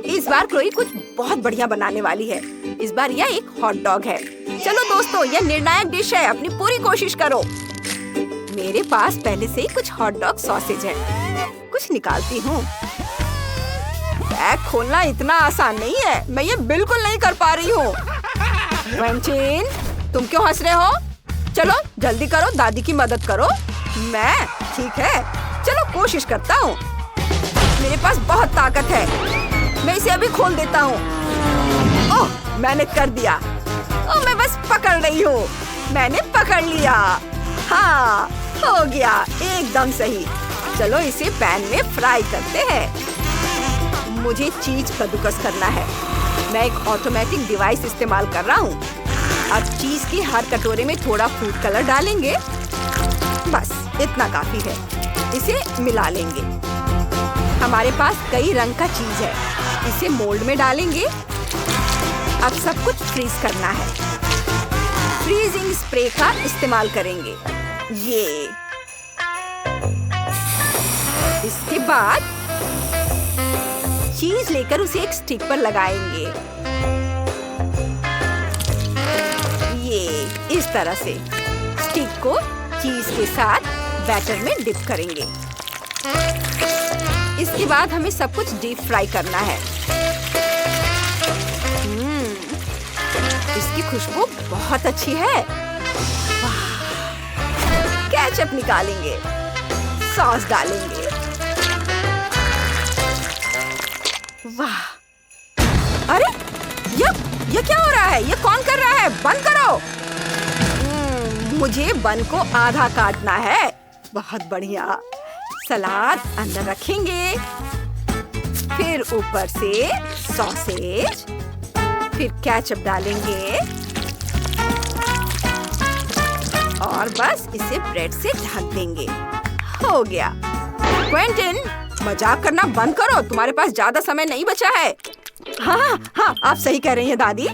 इस बार क्लोई कुछ बहुत बढ़िया बनाने वाली है। इस बार यह एक हॉट डॉग है। चलो दोस्तों, यह निर्णायक डिश है, अपनी पूरी कोशिश करो। मेरे पास पहले से ही कुछ हॉट डॉग सॉसेज है। कुछ निकालती हूँ। बैग खोलना इतना आसान नहीं है, मैं ये बिल्कुल नहीं कर पा रही हूँ। क्विंटीन, तुम क्यों हंस रहे हो? चलो जल्दी करो, दादी की मदद करो। मैं ठीक है, चलो कोशिश करता हूँ। मेरे पास बहुत ताकत है, मैं इसे अभी खोल देता हूँ। ओह, मैंने कर दिया। ओह, मैं बस पकड़ रही हूँ। मैंने पकड़ लिया। हाँ, हो गया, एकदम सही। चलो इसे पैन में फ्राई करते हैं। मुझे चीज कद्दूकस करना है। मैं एक ऑटोमेटिक डिवाइस इस्तेमाल कर रहा हूँ। अब चीज के हर कटोरे में थोड़ा फूड कलर डालेंगे। बस इतना काफी है। इसे मिला लेंगे। हमारे पास कई रंग का चीज है। इसे मोल्ड में डालेंगे। अब सब कुछ फ्रीज करना है। फ्रीजिंग स्प्रे का इस्तेमाल करेंगे। ये इसके बाद चीज लेकर उसे एक स्टिक पर लगाएंगे। ये इस तरह से स्टिक को चीज के साथ बैटर में डिप करेंगे। इसके बाद हमें सब कुछ डीप फ्राई करना है। इसकी खुशबू बहुत अच्छी है। वाह! केचप निकालेंगे, सॉस डालेंगे। वाह! अरे ये क्या हो रहा है? ये कौन कर रहा है? बंद करो। मुझे बन को आधा काटना है। बहुत बढ़िया। सलाद अंदर रखेंगे, फिर ऊपर से सॉसेज, फिर केचप डालेंगे और बस इसे ब्रेड से ढक देंगे। हो गया। क्विंटीन, मजाक करना बंद करो, तुम्हारे पास ज्यादा समय नहीं बचा है। हाँ, आप सही कह रही हैं दादी।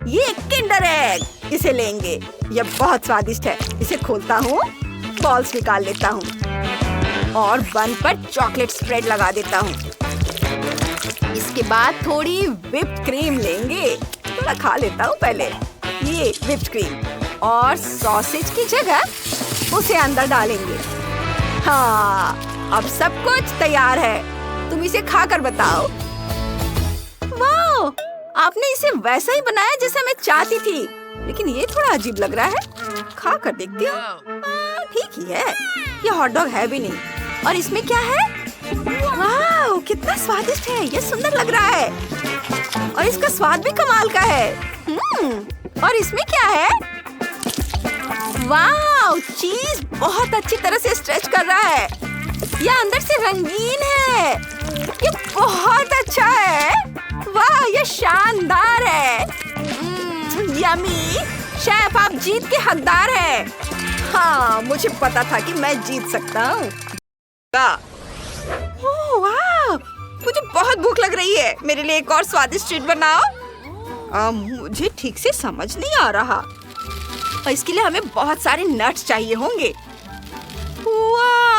ये किंडर एग, इसे लेंगे। यह बहुत स्वादिष्ट है। इसे खोलता हूँ, बॉल्स निकाल लेता हूँ और बन पर चॉकलेट स्प्रेड लगा देता हूँ। इसके बाद थोड़ी व्हिप्ड क्रीम लेंगे। थोड़ा खा लेता हूँ पहले। ये व्हिप्ड क्रीम और सॉसेज की जगह उसे अंदर डालेंगे। हाँ, अब सब कुछ तैयार है। तुम इसे खाकर बताओ। वाह! आपने इसे वैसा ही बनाया जैसा मैं चाहती थी, लेकिन ये थोड़ा अजीब लग रहा है। खा कर देखती हूँ। ठीक ही है। ये हॉट डॉग है भी नहीं। और इसमें क्या है? वाह! कितना स्वादिष्ट है। ये सुंदर लग रहा है और इसका स्वाद भी कमाल का है। और इसमें क्या है? वाह! चीज बहुत अच्छी तरह से स्ट्रेच कर रहा है। यह अंदर से रंगीन है। ये बहुत अच्छा है। वाह! ये शानदार है। यम्मी! शेफ, आप जीत के हकदार हैं। हाँ, मुझे पता था कि मैं जीत सकता हूँ। ओह वाह! मुझे बहुत भूख लग रही है। मेरे लिए एक और स्वादिष्ट ट्रीट बनाओ। मुझे ठीक से समझ नहीं आ रहा। और इसके लिए हमें बहुत सारे नट्स चाहिए होंगे। वाह!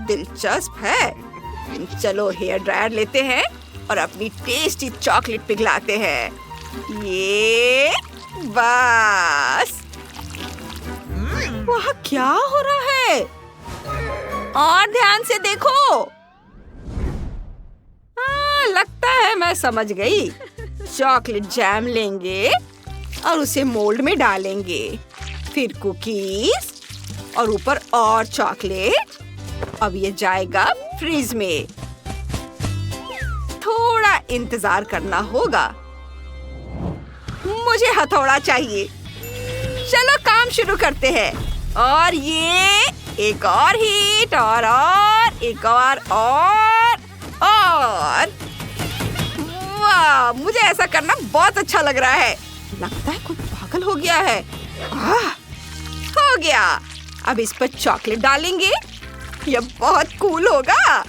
दिलचस्प है। चलो हेयर ड्रायर लेते हैं और अपनी टेस्टी चॉकलेट पिघलाते हैं। ये बस। वाह, क्या हो रहा है? और ध्यान से देखो। लगता है मैं समझ गई। चॉकलेट जैम लेंगे और उसे मोल्ड में डालेंगे, फिर कुकीज और ऊपर और चॉकलेट। अब ये जाएगा फ्रीज में। थोड़ा इंतजार करना होगा। मुझे हथौड़ा चाहिए। चलो काम शुरू करते हैं। और ये एक और हीट और एक और। वाह! मुझे ऐसा करना बहुत अच्छा लग रहा है। लगता है कुछ पागल हो गया है। हो गया। अब इस पर चॉकलेट डालेंगे। यह बहुत कूल होगा।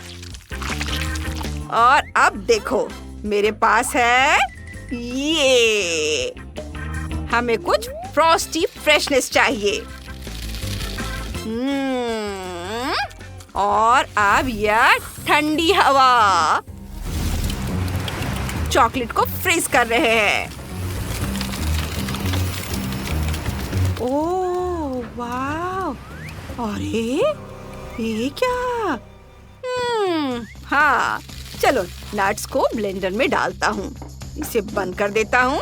और अब देखो, मेरे पास है ये। हमें कुछ फ्रॉस्टी फ्रेशनेस चाहिए। और अब यह ठंडी हवा चॉकलेट को फ्रीज कर रहे हैं। ओह वाह! अरे ये क्या? हाँ, चलो नट्स को ब्लेंडर में डालता हूँ। इसे बंद कर देता हूँ,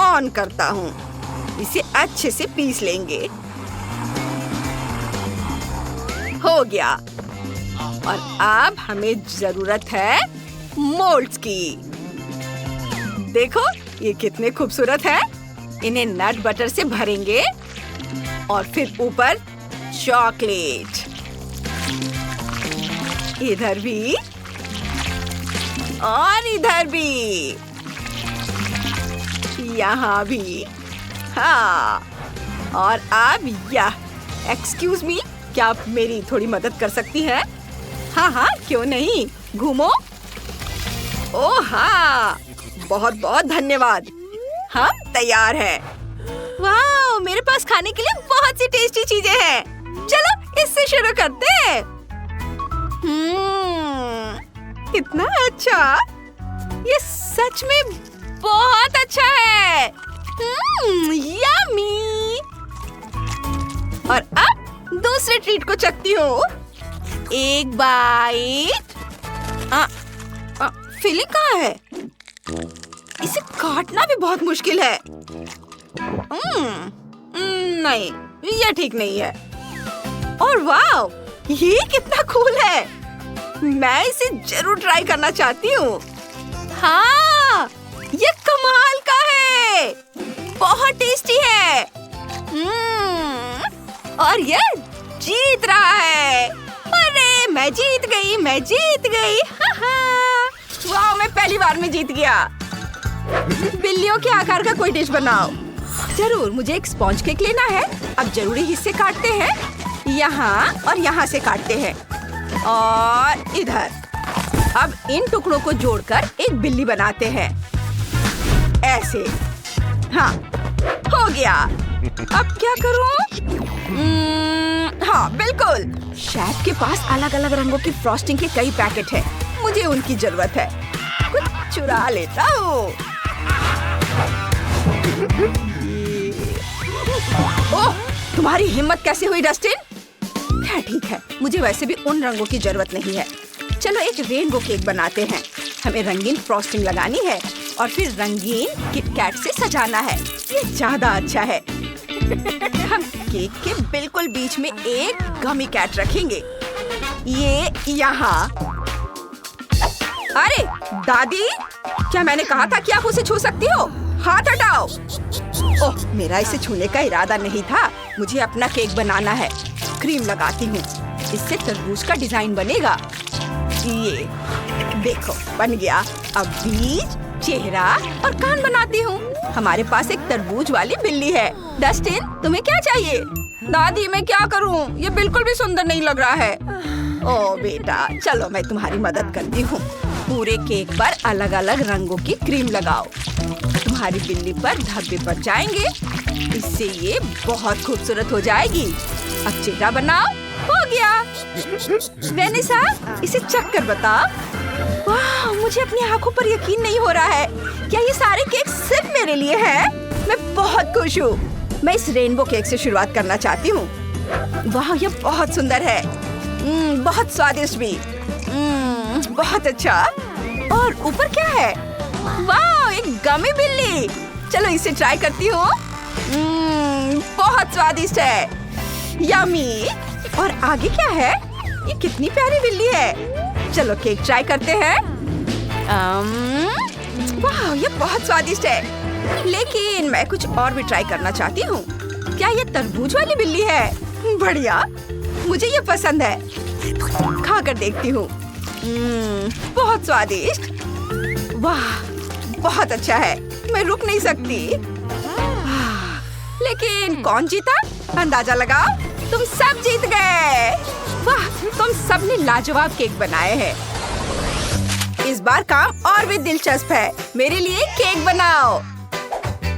ऑन करता हूँ। इसे अच्छे से पीस लेंगे। हो गया। और अब हमें जरूरत है मोल्ड्स की। देखो ये कितने खूबसूरत हैं। इन्हें नट बटर से भरेंगे और फिर ऊपर चॉकलेट। इधर भी और इधर भी, यहाँ भी। हाँ, और अब यह। एक्सक्यूज मी, क्या आप मेरी थोड़ी मदद कर सकती हैं? हाँ हाँ, क्यों नहीं, घूमो। ओह हाँ, बहुत बहुत धन्यवाद। हम तैयार हैं। वाह, मेरे पास खाने के लिए बहुत सी टेस्टी चीजें हैं। चलो इससे शुरू करते हैं। कितना अच्छा! ये सच में बहुत अच्छा है। यम्मी! और अब दूसरे ट्रीट को चखती हूँ। एक बाइट। फिलिंग कहाँ है? इसे काटना भी बहुत मुश्किल है। नहीं, ये ठीक नहीं है। और वाव, ये कितना कूल है। मैं इसे जरूर ट्राई करना चाहती हूँ। हाँ, ये कमाल का है। बहुत टेस्टी है। और ये जीत रहा है। अरे मैं जीत गई, मैं जीत गई। वाह, मैं पहली बार में जीत गया। बिल्लियों के आकार का कोई डिश बनाओ। जरूर, मुझे एक स्पॉन्ज केक लेना है। अब जरूरी हिस्से काटते हैं। यहाँ और यहाँ से काटते हैं और इधर। अब इन टुकड़ों को जोड़कर एक बिल्ली बनाते हैं, ऐसे। हाँ, हो गया। अब क्या करूँ? हाँ बिल्कुल। शेफ के पास अलग अलग रंगों की फ्रॉस्टिंग के कई पैकेट हैं। मुझे उनकी जरूरत है। कुछ चुरा लेता हूँ। ओह, तुम्हारी हिम्मत कैसे हुई डस्टिन? क्या ठीक है, मुझे वैसे भी उन रंगों की जरूरत नहीं है। चलो एक रेनबो केक बनाते हैं। हमें रंगीन फ्रॉस्टिंग लगानी है और फिर रंगीन किटकैट से सजाना है। ये ज्यादा अच्छा है। हम केक के बिल्कुल बीच में एक गमी कैट रखेंगे। ये यहाँ। अरे दादी, क्या मैंने कहा था कि आप उसे छू सकती हो? हाथ हटाओ। ओह, मेरा इसे छूने का इरादा नहीं था। मुझे अपना केक बनाना है। क्रीम लगाती हूँ। इससे तरबूज का डिजाइन बनेगा। ये देखो, बन गया। अब बीज, चेहरा और कान बनाती हूँ। हमारे पास एक तरबूज वाली बिल्ली है। डस्टिन, तुम्हें क्या चाहिए? दादी, मैं क्या करूँ? ये बिल्कुल भी सुंदर नहीं लग रहा है। ओह बेटा, चलो मैं तुम्हारी मदद करती हूँ। पूरे केक पर अलग अलग रंगों की क्रीम लगाओ। तुम्हारी बिल्ली पर धब्बे पड़ जाएंगे। इससे ये बहुत खूबसूरत हो जाएगी। अब चेहरा बनाओ। हो गया। वेनिसा, इसे चख कर बता। वाह, मुझे अपनी आंखों पर यकीन नहीं हो रहा है। क्या ये सारे केक सिर्फ मेरे लिए हैं? मैं बहुत खुश हूँ। मैं इस रेनबो केक से शुरुआत करना चाहती हूँ। वाह, ये बहुत सुंदर है। बहुत स्वादिष्ट भी। बहुत अच्छा। और ऊपर क्या है? वाह, एक गमी बिल्ली। चलो इसे ट्राई करती हूँ। बहुत स्वादिष्ट है। यम्मी। और आगे क्या है? ये कितनी प्यारी बिल्ली है। चलो केक ट्राई करते हैं। वाह, ये बहुत स्वादिष्ट है। लेकिन मैं कुछ और भी ट्राई करना चाहती हूँ। क्या ये तरबूज वाली बिल्ली है? बढ़िया, मुझे ये पसंद है। खा कर देखती हूँ। बहुत स्वादिष्ट। वाह, बहुत अच्छा है। मैं रुक नहीं सकती। लेकिन कौन जीता? अंदाजा लगाओ। तुम सब जीत गए। वाह, तुम सबने लाजवाब केक बनाए हैं। इस बार काम और भी दिलचस्प है। मेरे लिए केक बनाओ।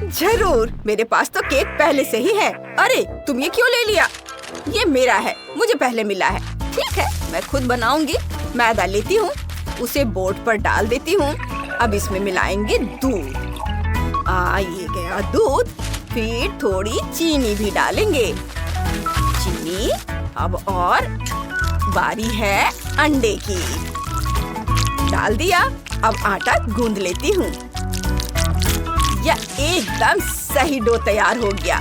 जरूर, मेरे पास तो केक पहले से ही है। अरे तुम ये क्यों ले लिया? ये मेरा है, मुझे पहले मिला है। ठीक है, मैं खुद बनाऊंगी। मैदा लेती हूँ, उसे बोर्ड पर डाल देती हूँ। अब इसमें मिलाएंगे दूध। ये गया दूध। फिर थोड़ी चीनी भी डालेंगे। चीनी। अब और बारी है अंडे की। डाल दिया। अब आटा गूंद लेती हूँ। यह एकदम सही डो तैयार हो गया।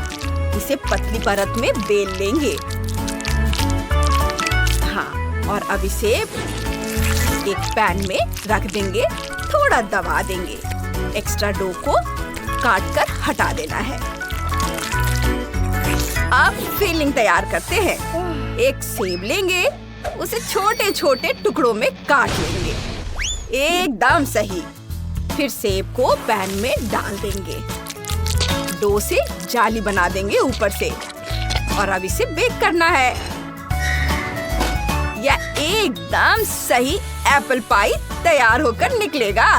इसे पतली परत में बेल लेंगे। हाँ, और अब इसे एक पैन में रख देंगे। थोड़ा दबा देंगे। एक्स्ट्रा डो को काट कर हटा देना है। अब फिलिंग तैयार करते हैं। एक सेब लेंगे, उसे छोटे छोटे टुकड़ों में काट लेंगे। एकदम सही। फिर सेब को पैन में डाल देंगे। डो से जाली बना देंगे ऊपर से। और अब इसे बेक करना है। यह एकदम सही एप्पल पाई तैयार होकर निकलेगा।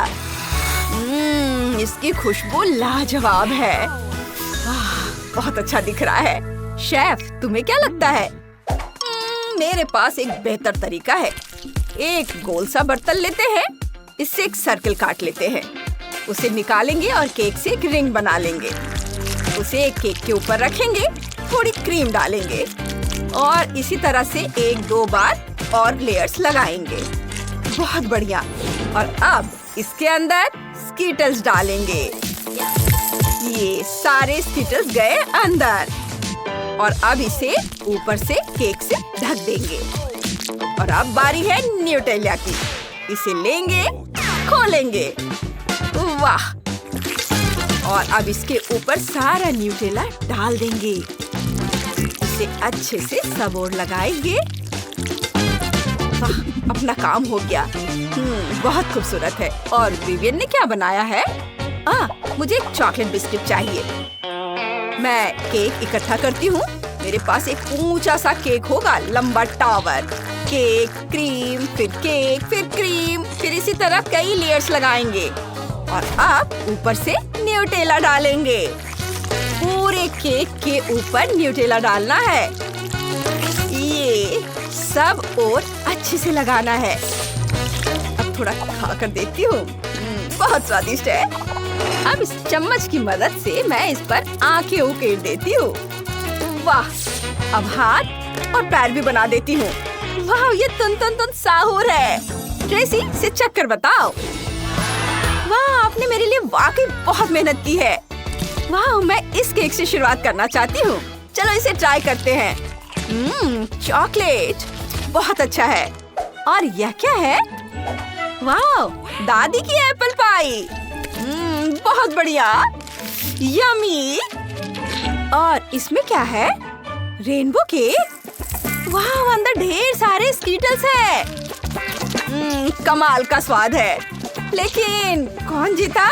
इसकी खुशबू लाजवाब है। बहुत अच्छा दिख रहा है। शेफ, तुम्हें क्या लगता है? मेरे पास एक बेहतर तरीका है। एक गोल सा बर्तन लेते हैं, इससे एक सर्कल काट लेते हैं। उसे निकालेंगे और केक से एक रिंग बना लेंगे। उसे एक केक के ऊपर रखेंगे। थोड़ी क्रीम डालेंगे और इसी तरह से 1-2 बार और लेयर्स लगाएंगे। बहुत बढ़िया। और अब इसके अंदर स्कीटल्स डालेंगे। ये सारे स्कीटल्स गए अंदर। और अब इसे ऊपर से केक से ढक देंगे। और अब बारी है न्यूटेला की। इसे लेंगे, खोलेंगे। वाह! और अब इसके ऊपर सारा न्यूटेला डाल देंगे। इसे अच्छे से सबोर लगाएंगे। वाह! अपना काम हो गया। बहुत खूबसूरत है। और विवियन ने क्या बनाया है? मुझे एक चॉकलेट बिस्किट चाहिए। मैं केक इकट्ठा करती हूँ। मेरे पास एक ऊंचा सा केक होगा, लंबा टावर। केक, क्रीम, फिर केक, फिर क्रीम, फिर इसी तरह कई लेयर्स लगाएंगे। और अब ऊपर से न्यूटेला डालेंगे। पूरे केक के ऊपर न्यूटेला डालना है। ये सब और अच्छे से लगाना है। अब थोड़ा खाकर देखती हूँ। बहुत स्वादिष्ट है। अब इस चम्मच की मदद से मैं इस पर आंखें उकेर देती हूँ। वाह! अब हाथ और पैर भी बना देती हूँ। वाह! ये तुन साहुर है। ट्रेसी, से चक्कर बताओ। वाह! आपने मेरे लिए वाकई बहुत मेहनत की है। वाह! मैं इस केक से शुरुआत करना चाहती हूँ। चलो इसे ट्राई करते हैं। चॉकलेट बहुत अच्छा है। और यह क्या है? वाह! दादी की एप्पल पाई। बहुत बढ़िया। यम्मी। और इसमें क्या है? Rainbow cake. वाह! अंदर ढेर सारे स्कीटल्स है। कमाल का स्वाद है। लेकिन कौन जीता?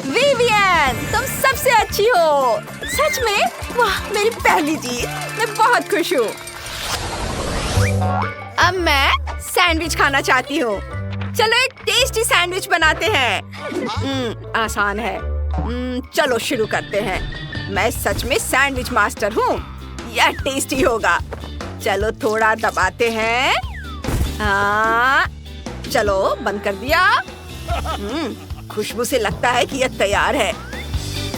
विवियन, तुम सबसे अच्छी हो। सच में? वाह! मेरी पहली जीत। मैं बहुत खुश हूँ। अब मैं सैंडविच खाना चाहती हूँ। चलो एक टेस्टी सैंडविच बनाते हैं। आसान है। चलो शुरू करते हैं। मैं सच में सैंडविच मास्टर हूँ। यह टेस्टी होगा। चलो थोड़ा दबाते हैं। चलो बंद कर दिया। खुशबू से लगता है कि यह तैयार है।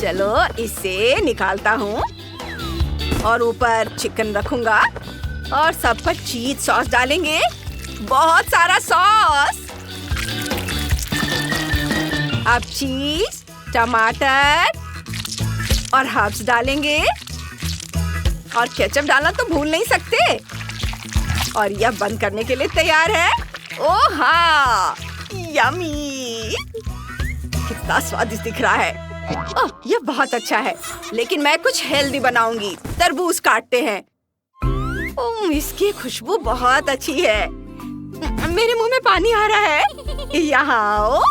चलो इसे निकालता हूँ और ऊपर चिकन रखूंगा और सब पर चीज सॉस डालेंगे। बहुत सारा सॉस। अब चीज, टमाटर और हर्ब्स डालेंगे। और केचप डालना तो भूल नहीं सकते। और यह बंद करने के लिए तैयार है। ओह हाँ, यम्मी! कितना स्वादिष्ट दिख रहा है। ओह, यह बहुत अच्छा है। लेकिन मैं कुछ हेल्दी बनाऊंगी। तरबूज काटते हैं। इसकी खुशबू बहुत अच्छी है। मेरे मुंह में पानी आ रहा है। यहाँ आओ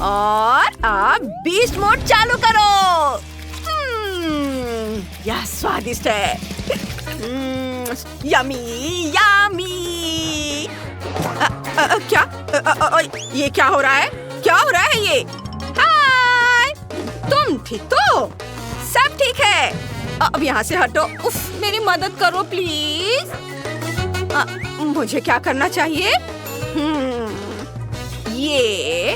और आप बीस्ट मोड चालू करो। यह स्वादिष्ट है। Yummy yummy. क्या? ये क्या हो रहा है? क्या हो रहा है ये? हाय, तुम ठीक तो? सब ठीक है। अब यहाँ से हटो। उफ, मेरी मदद करो प्लीज। मुझे क्या करना चाहिए? ये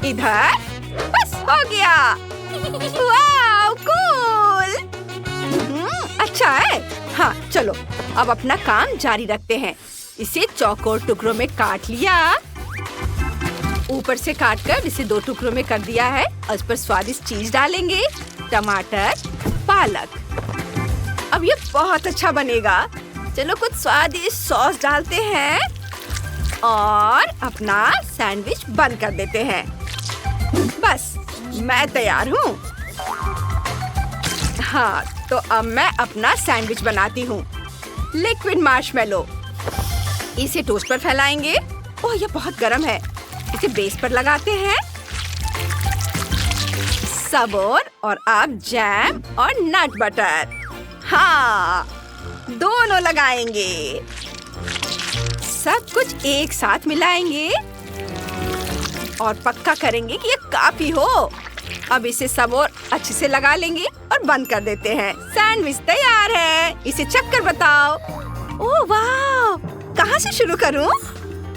इधर, बस हो गया। वाव, कूल। अच्छा है। हाँ चलो, अब अपना काम जारी रखते हैं। इसे चौकोर टुकड़ों में काट लिया। ऊपर से काटकर इसे 2 टुकड़ों में कर दिया है। उस पर स्वादिष्ट चीज डालेंगे, टमाटर, पालक। अब ये बहुत अच्छा बनेगा। चलो कुछ स्वादिष्ट सॉस डालते हैं और अपना सैंडविच बंद कर देते हैं। बस, मैं तैयार हूँ। हाँ, तो अब मैं अपना सैंडविच बनाती हूँ। लिक्विड मार्शमेलो, इसे टोस्ट पर फैलाएंगे। ओह, ये बहुत गर्म है। इसे बेस पर लगाते हैं। सबोर और अब जैम और नट बटर। हाँ, दोनों लगाएंगे। सब कुछ एक साथ मिलाएंगे और पक्का करेंगे कि ये काफी हो। अब इसे सबोर अच्छे से लगा लेंगे और बंद कर देते हैं। सैंडविच तैयार है। इसे चख कर बताओ। ओह वाह, कहाँ से शुरू करूं?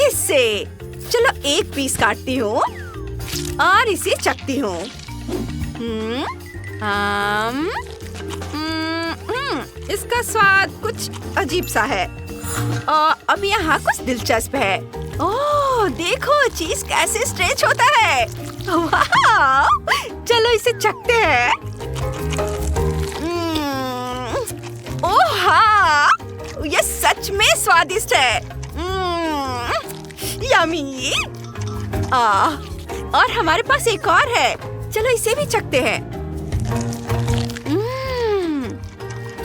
इससे। चलो एक पीस काटती हूँ और इसे चखती हूँ। इसका स्वाद कुछ अजीब सा है। अब यहाँ कुछ दिलचस्प है। ओह देखो, चीज कैसे स्ट्रेच होता है। वाह, चलो इसे चखते हैं। ओह हाँ, ये सच में स्वादिष्ट है। यम्मी। और हमारे पास एक और है। चलो इसे भी चखते हैं।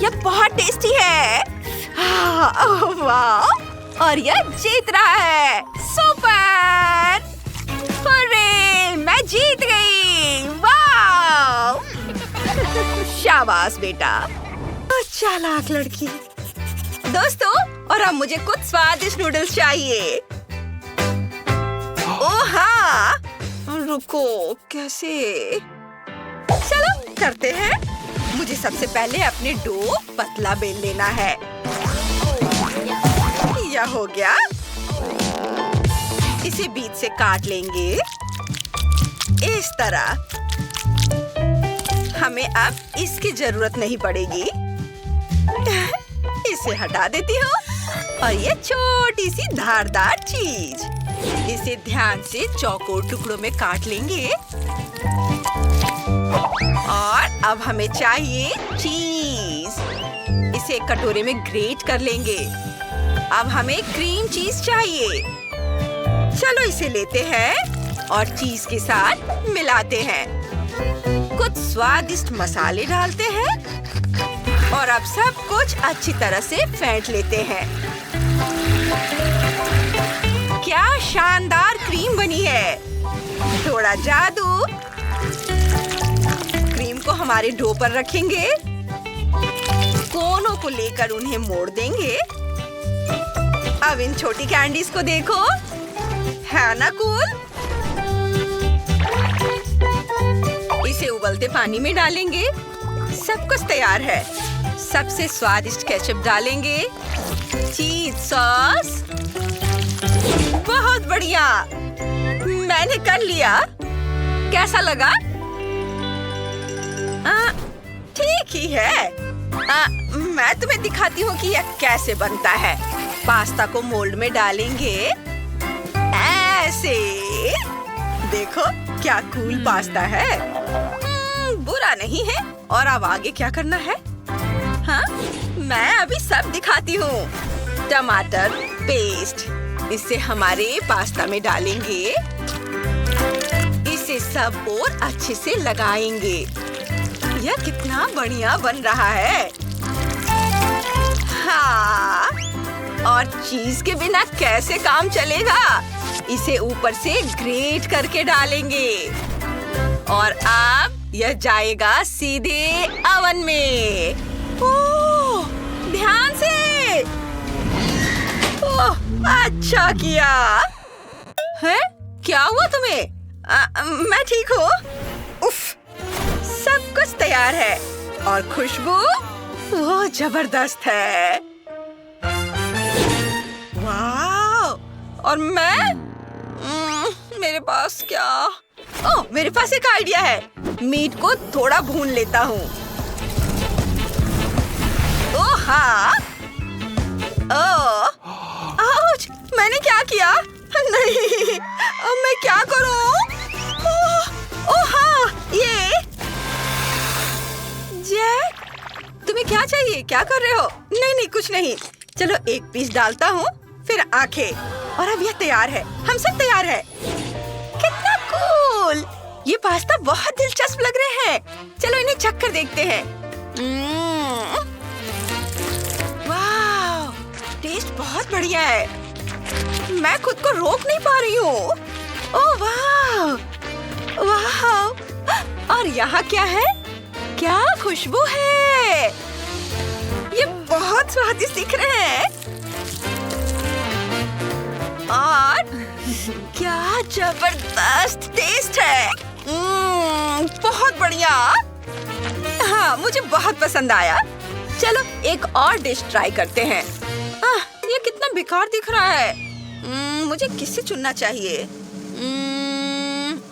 यह बहुत टेस्टी है। वाह, और यह जीत रहा है। सुपर! अरे, मैं जीत गई। वाह! शाबाश बेटा, चालाक लड़की। दोस्तों, और अब मुझे कुछ स्वादिष्ट नूडल्स चाहिए। ओह हाँ, रुको, कैसे? चलो करते हैं। मुझे सबसे पहले अपने डो पतला बेल लेना है। यह हो गया। इसे बीच से काट लेंगे इस तरह। हमें अब इसकी जरूरत नहीं पड़ेगी। इसे हटा देती हूँ। और ये छोटी सी धारदार चीज, इसे ध्यान से चौकोर टुकड़ों में काट लेंगे। और अब हमें चाहिए चीज। इसे कटोरे में ग्रेट कर लेंगे। अब हमें क्रीम चीज चाहिए। चलो इसे लेते हैं और चीज के साथ मिलाते हैं। कुछ स्वादिष्ट मसाले डालते हैं और अब सब कुछ अच्छी तरह से फेंट लेते हैं। क्या शानदार क्रीम बनी है। थोड़ा जादू। क्रीम को हमारे डो पर रखेंगे। कोनों को लेकर उन्हें मोड़ देंगे। अब इन छोटी कैंडीज को देखो, है ना कूल? इसे उबलते पानी में डालेंगे। सब कुछ तैयार है। सबसे स्वादिष्ट केचप डालेंगे। चीज सॉस। बहुत बढ़िया, मैंने कर लिया। कैसा लगा? ठीक ही है। मैं तुम्हें दिखाती हूँ कि यह कैसे बनता है। पास्ता को मोल्ड में डालेंगे ऐसे। देखो क्या कूल पास्ता है। बुरा नहीं है। और अब आगे क्या करना है? हाँ, मैं अभी सब दिखाती हूँ। टमाटर पेस्ट, इसे हमारे पास्ता में डालेंगे। इसे सब और अच्छे से लगाएंगे। यह कितना बढ़िया बन रहा है। हाँ, और चीज के बिना कैसे काम चलेगा? इसे ऊपर से ग्रेट करके डालेंगे। और अब यह जाएगा सीधे अवन में। ओह, ध्यान से। ओह, अच्छा किया। है? क्या हुआ तुम्हें? मैं ठीक हूँ। उफ, सब कुछ तैयार है और खुशबू वो जबरदस्त है। और मैं मेरे पास क्या? ओह, मेरे पास एक आइडिया है। मीट को थोड़ा भून लेता हूँ। ओह हाँ। ओह, आउच! मैंने क्या किया? नहीं, अब मैं क्या करूँ? ओह हाँ, ये जैक, तुम्हें क्या चाहिए? क्या कर रहे हो? नहीं नहीं, कुछ नहीं। चलो एक पीस डालता हूँ, फिर आंखें, और अब यह तैयार है। हम सब तैयार है। कितना कूल! ये पास्ता बहुत दिलचस्प लग रहे हैं। चलो इन्हें चख कर देखते हैं। वाह, टेस्ट बहुत बढ़िया है। मैं खुद को रोक नहीं पा रही हूँ। ओह वाह, वाह! और यहाँ क्या है? क्या खुशबू है! ये बहुत स्वादिष्ट दिख रहे हैं। और क्या जबरदस्त टेस्ट है। बहुत बढ़िया। हाँ, मुझे बहुत पसंद आया। चलो एक और डिश ट्राई करते हैं। ये कितना बेकार दिख रहा है। मुझे किससे चुनना चाहिए?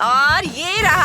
और ये रहा।